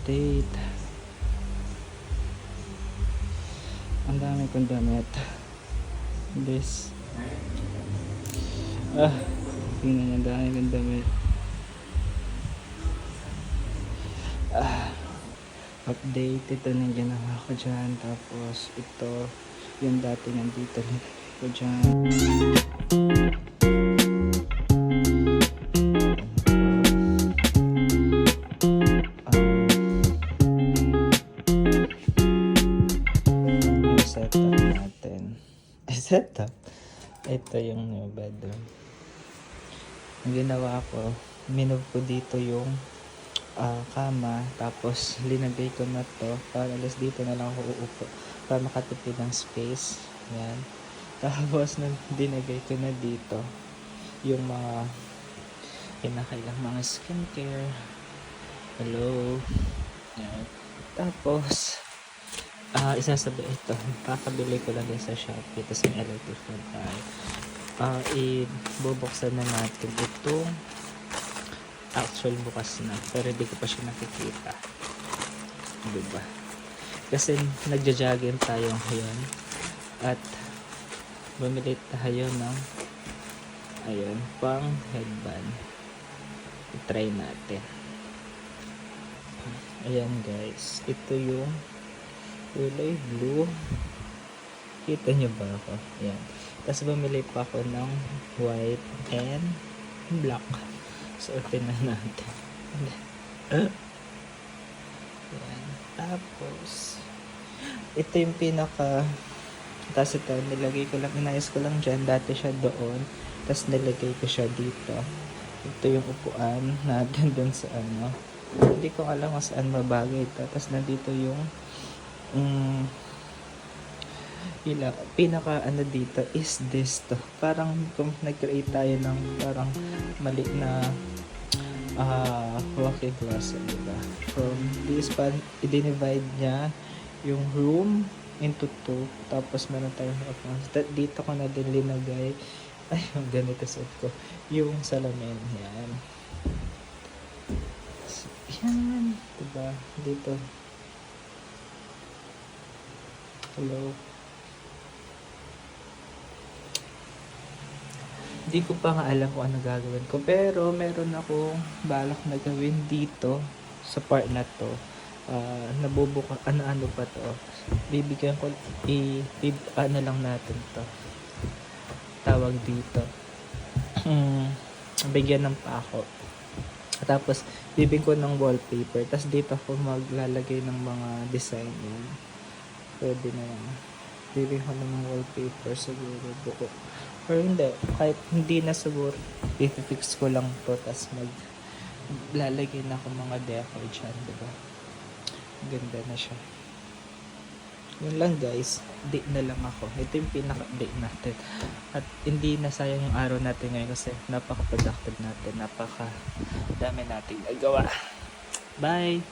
Date. Ang dami kong damit. This. Tingnan niyo, ang dami kong damit. Update. Ito na yung ginawa ko dyan. Tapos ito, yung dati nandito ko dyan. Yung setup natin. Setup? Ito yung new bedroom. Ang ginawa ko, minove ko dito yung kama, tapos linagay ko na to para alas dito na lang ako uupo para makatipid ng space. Yan. Tapos dinagay ko na dito yung mga kinakailang mga skincare. Hello. Yan. Tapos isasabi ito, kakabili ko lang din sa Shopee, tapos may electric fan tayo. Ibubuksan na natin itong actual bukas na, pero hindi ko pa siya nakikita, diba? Kasi nagja-jogging tayo ngayon at bumili tayo ng ayun, pang headband. I-try natin. Ayan guys, ito yung kulay blue, kita nyo ba ako? Ayan. Tapos bumili pa ako ng white and black. Suotin na natin. Ayan. Tapos ito yung pinaka, tapos ito nilagay ko lang, inayos ko lang dyan, dati siya doon, tapos nilagay ko siya dito. Ito yung upuan natin dun sa ano, hindi ko alam kung saan mabagay ito. Tapos nandito yung pinaka ano dito is this to. Parang kung nag-create tayo ng parang mali na walking closet, diba? From this pan, i-divide niya yung room into two. Tapos meron tayong dito ko na din linagay, ay yung ganito set ko, yung salamin. Yan. Yan, diba? Dito. Hello. Hindi ko pa nga alam kung ano gagawin ko, pero meron akong balak na gawin dito sa part na to. Nabubuka, ano pa to, bibigyan ko, ano lang natin to, tawag dito, bigyan ng pako. Tapos bibigyan ko ng wallpaper, tapos dito ako maglalagay ng mga design. Yan, pwede na yan. Bibigyan ko ng wallpaper siguro buko, or hindi, kahit hindi na siguro, i-fix ko lang to, tapos maglalagay na ako mga decor dyan, diba? Ganda na siya. Yun lang guys, date na lang ako. Ito yung pinaka-date natin. At hindi na sayang yung araw natin ngayon kasi napaka-productive natin, napaka dami nating nagawa. Bye!